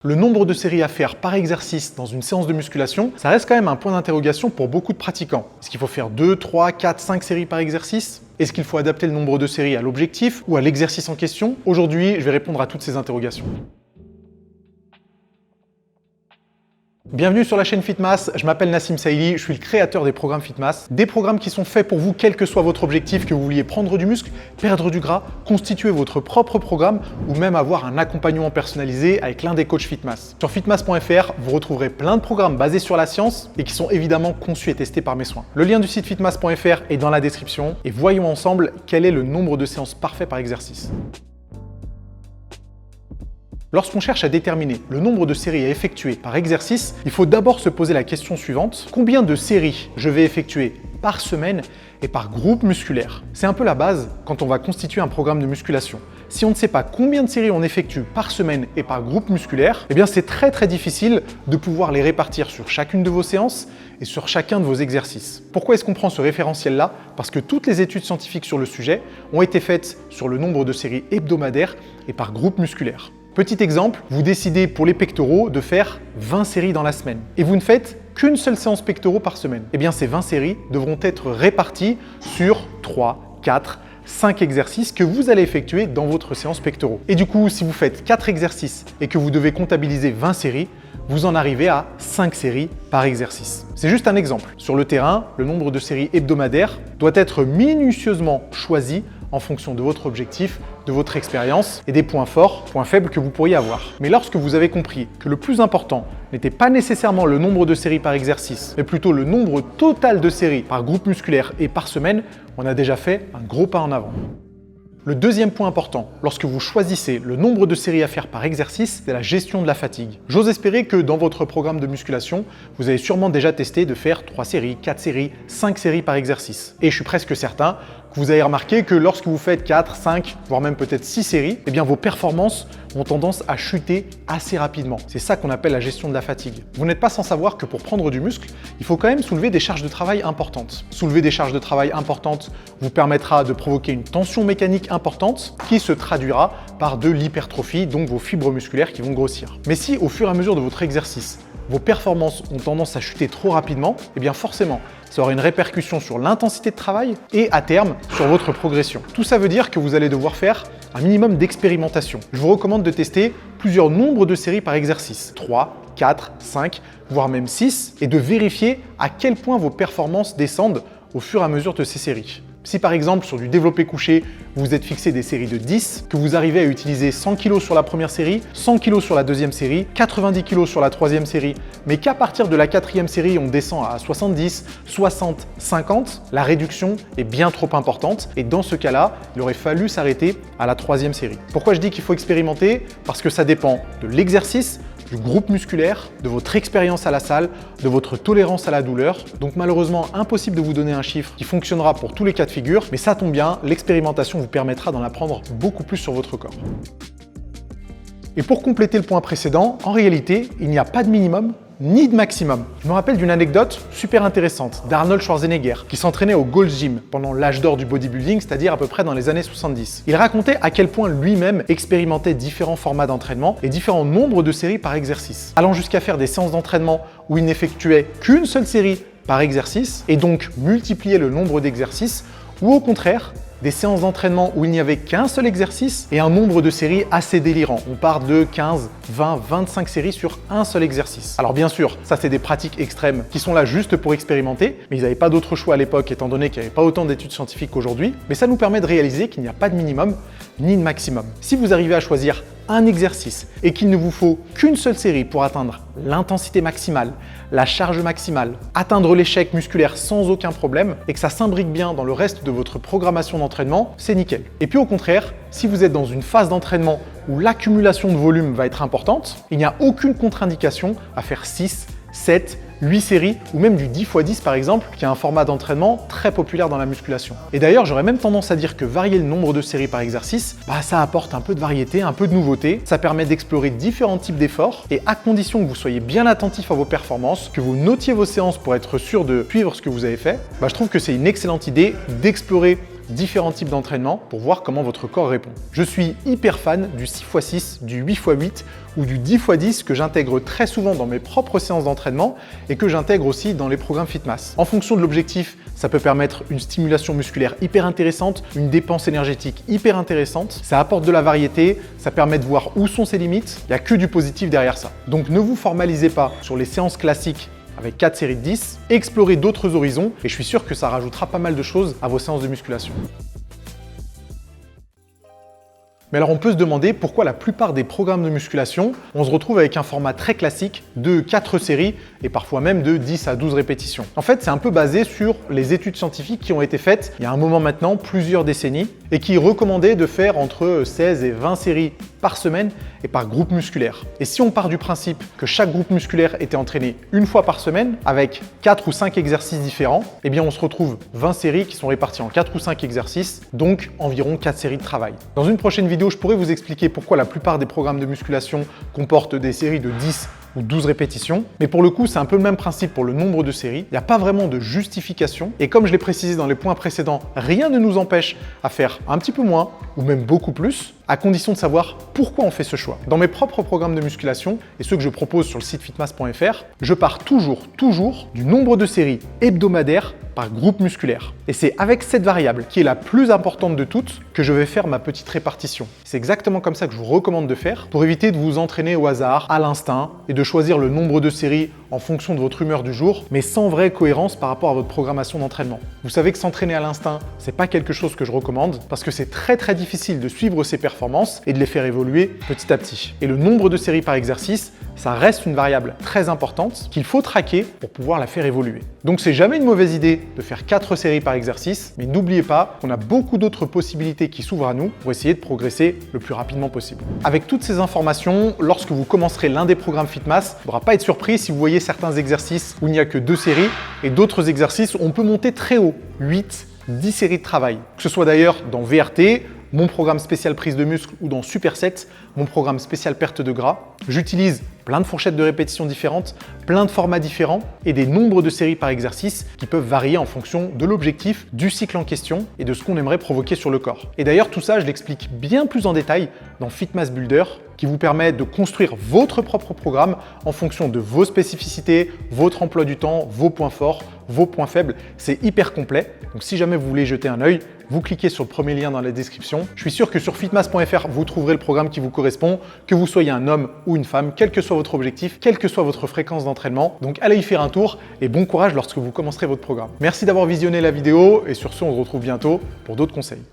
Le nombre de séries à faire par exercice dans une séance de musculation, ça reste quand même un point d'interrogation pour beaucoup de pratiquants. Est-ce qu'il faut faire 2, 3, 4, 5 séries par exercice? Est-ce qu'il faut adapter le nombre de séries à l'objectif ou à l'exercice en question? Aujourd'hui, je vais répondre à toutes ces interrogations. Bienvenue sur la chaîne Fitmass, je m'appelle Nassim Saïli, je suis le créateur des programmes Fitmass. Des programmes qui sont faits pour vous, quel que soit votre objectif, que vous vouliez prendre du muscle, perdre du gras, constituer votre propre programme ou même avoir un accompagnement personnalisé avec l'un des coachs Fitmass. Sur fitmass.fr, vous retrouverez plein de programmes basés sur la science et qui sont évidemment conçus et testés par mes soins. Le lien du site fitmass.fr est dans la description et voyons ensemble quel est le nombre de séances parfait par exercice. Lorsqu'on cherche à déterminer le nombre de séries à effectuer par exercice, il faut d'abord se poser la question suivante. Combien de séries je vais effectuer par semaine et par groupe musculaire? C'est un peu la base quand on va constituer un programme de musculation. Si on ne sait pas combien de séries on effectue par semaine et par groupe musculaire, eh bien c'est très difficile de pouvoir les répartir sur chacune de vos séances et sur chacun de vos exercices. Pourquoi est-ce qu'on prend ce référentiel-là? Parce que toutes les études scientifiques sur le sujet ont été faites sur le nombre de séries hebdomadaires et par groupe musculaire. Petit exemple, vous décidez pour les pectoraux de faire 20 séries dans la semaine et vous ne faites qu'une seule séance pectoraux par semaine. Eh bien, ces 20 séries devront être réparties sur 3, 4, 5 exercices que vous allez effectuer dans votre séance pectoraux. Et du coup, si vous faites 4 exercices et que vous devez comptabiliser 20 séries, vous en arrivez à 5 séries par exercice. C'est juste un exemple. Sur le terrain, le nombre de séries hebdomadaires doit être minutieusement choisi en fonction de votre objectif, de votre expérience et des points forts, points faibles que vous pourriez avoir. Mais lorsque vous avez compris que le plus important n'était pas nécessairement le nombre de séries par exercice, mais plutôt le nombre total de séries par groupe musculaire et par semaine, on a déjà fait un gros pas en avant. Le deuxième point important, lorsque vous choisissez le nombre de séries à faire par exercice, c'est la gestion de la fatigue. J'ose espérer que dans votre programme de musculation, vous avez sûrement déjà testé de faire 3 séries, 4 séries, 5 séries par exercice. Et je suis presque certain que vous avez remarqué que lorsque vous faites 4, 5, voire même peut-être 6 séries, eh bien vos performances ont tendance à chuter assez rapidement. C'est ça qu'on appelle la gestion de la fatigue. Vous n'êtes pas sans savoir que pour prendre du muscle, il faut quand même soulever des charges de travail importantes. Soulever des charges de travail importantes vous permettra de provoquer une tension mécanique importante qui se traduira par de l'hypertrophie, donc vos fibres musculaires qui vont grossir. Mais si au fur et à mesure de votre exercice, vos performances ont tendance à chuter trop rapidement, eh bien forcément, ça aura une répercussion sur l'intensité de travail et à terme sur votre progression. Tout ça veut dire que vous allez devoir faire un minimum d'expérimentation. Je vous recommande de tester plusieurs nombres de séries par exercice, 3, 4, 5, voire même 6, et de vérifier à quel point vos performances descendent au fur et à mesure de ces séries. Si par exemple sur du développé couché, vous vous êtes fixé des séries de 10, que vous arrivez à utiliser 100 kg sur la première série, 100 kg sur la deuxième série, 90 kg sur la troisième série, mais qu'à partir de la quatrième série, on descend à 70, 60, 50, la réduction est bien trop importante et dans ce cas-là, il aurait fallu s'arrêter à la troisième série. Pourquoi je dis qu'il faut expérimenter? Parce que ça dépend de l'exercice, du groupe musculaire, de votre expérience à la salle, de votre tolérance à la douleur. Donc malheureusement, impossible de vous donner un chiffre qui fonctionnera pour tous les cas de figure, mais ça tombe bien, l'expérimentation vous permettra d'en apprendre beaucoup plus sur votre corps. Et pour compléter le point précédent, en réalité, il n'y a pas de minimum ni de maximum. Je me rappelle d'une anecdote super intéressante d'Arnold Schwarzenegger qui s'entraînait au Gold's Gym pendant l'âge d'or du bodybuilding, c'est-à-dire à peu près dans les années 70. Il racontait à quel point lui-même expérimentait différents formats d'entraînement et différents nombres de séries par exercice, allant jusqu'à faire des séances d'entraînement où il n'effectuait qu'une seule série par exercice et donc multiplier le nombre d'exercices, ou au contraire, des séances d'entraînement où il n'y avait qu'un seul exercice et un nombre de séries assez délirant. On part de 15, 20, 25 séries sur un seul exercice. Alors bien sûr, ça c'est des pratiques extrêmes qui sont là juste pour expérimenter, mais ils n'avaient pas d'autre choix à l'époque étant donné qu'il n'y avait pas autant d'études scientifiques qu'aujourd'hui. Mais ça nous permet de réaliser qu'il n'y a pas de minimum ni de maximum. Si vous arrivez à choisir un exercice et qu'il ne vous faut qu'une seule série pour atteindre l'intensité maximale, la charge maximale, atteindre l'échec musculaire sans aucun problème et que ça s'imbrique bien dans le reste de votre programmation d'entraînement, c'est nickel. Et puis au contraire, si vous êtes dans une phase d'entraînement où l'accumulation de volume va être importante, il n'y a aucune contre-indication à faire 6, 7, 8 séries ou même du 10x10 par exemple, qui est un format d'entraînement très populaire dans la musculation. Et d'ailleurs, j'aurais même tendance à dire que varier le nombre de séries par exercice, ça apporte un peu de variété, un peu de nouveauté, ça permet d'explorer différents types d'efforts et à condition que vous soyez bien attentif à vos performances, que vous notiez vos séances pour être sûr de suivre ce que vous avez fait, je trouve que c'est une excellente idée d'explorer différents types d'entraînement pour voir comment votre corps répond. Je suis hyper fan du 6x6, du 8x8 ou du 10x10 que j'intègre très souvent dans mes propres séances d'entraînement et que j'intègre aussi dans les programmes Fitmass. En fonction de l'objectif, ça peut permettre une stimulation musculaire hyper intéressante, une dépense énergétique hyper intéressante, ça apporte de la variété, ça permet de voir où sont ses limites, il n'y a que du positif derrière ça. Donc ne vous formalisez pas sur les séances classiques avec 4 séries de 10, explorez d'autres horizons et je suis sûr que ça rajoutera pas mal de choses à vos séances de musculation. Mais alors on peut se demander pourquoi la plupart des programmes de musculation, on se retrouve avec un format très classique de 4 séries et parfois même de 10 à 12 répétitions. En fait, c'est un peu basé sur les études scientifiques qui ont été faites il y a un moment maintenant, plusieurs décennies, et qui recommandaient de faire entre 16 et 20 séries par semaine et par groupe musculaire. Et si on part du principe que chaque groupe musculaire était entraîné une fois par semaine avec 4 ou 5 exercices différents, eh bien on se retrouve 20 séries qui sont réparties en 4 ou 5 exercices, donc environ 4 séries de travail. Dans une prochaine vidéo, je pourrais vous expliquer pourquoi la plupart des programmes de musculation comportent des séries de 10 ou 12 répétitions. Mais pour le coup, c'est un peu le même principe pour le nombre de séries. Il n'y a pas vraiment de justification. Et comme je l'ai précisé dans les points précédents, rien ne nous empêche à faire un petit peu moins ou même beaucoup plus, à condition de savoir pourquoi on fait ce choix. Dans mes propres programmes de musculation et ceux que je propose sur le site fitmass.fr, je pars toujours du nombre de séries hebdomadaires par groupe musculaire. Et c'est avec cette variable, qui est la plus importante de toutes, que je vais faire ma petite répartition. C'est exactement comme ça que je vous recommande de faire pour éviter de vous entraîner au hasard, à l'instinct, et de choisir le nombre de séries en fonction de votre humeur du jour, mais sans vraie cohérence par rapport à votre programmation d'entraînement. Vous savez que s'entraîner à l'instinct, c'est pas quelque chose que je recommande parce que c'est très difficile de suivre ses performances et de les faire évoluer petit à petit. Et le nombre de séries par exercice, ça reste une variable très importante qu'il faut traquer pour pouvoir la faire évoluer. Donc c'est jamais une mauvaise idée de faire 4 séries par exercice, mais n'oubliez pas qu'on a beaucoup d'autres possibilités qui s'ouvrent à nous pour essayer de progresser le plus rapidement possible. Avec toutes ces informations, lorsque vous commencerez l'un des programmes Fitmass, il ne faudra pas être surpris si vous voyez certains exercices où il n'y a que 2 séries et d'autres exercices où on peut monter très haut, 8, 10 séries de travail. Que ce soit d'ailleurs dans VRT, mon programme spécial prise de muscle ou dans Superset, mon programme spécial perte de gras. J'utilise plein de fourchettes de répétitions différentes, plein de formats différents et des nombres de séries par exercice qui peuvent varier en fonction de l'objectif, du cycle en question et de ce qu'on aimerait provoquer sur le corps. Et d'ailleurs, tout ça, je l'explique bien plus en détail dans Fitmass Builder qui vous permet de construire votre propre programme en fonction de vos spécificités, votre emploi du temps, vos points forts, vos points faibles. C'est hyper complet. Donc si jamais vous voulez jeter un œil, vous cliquez sur le premier lien dans la description. Je suis sûr que sur fitmass.fr, vous trouverez le programme qui vous correspond, que vous soyez un homme ou une femme, quel que soit votre objectif, quelle que soit votre fréquence d'entraînement. Donc allez y faire un tour et bon courage lorsque vous commencerez votre programme. Merci d'avoir visionné la vidéo et sur ce, on se retrouve bientôt pour d'autres conseils.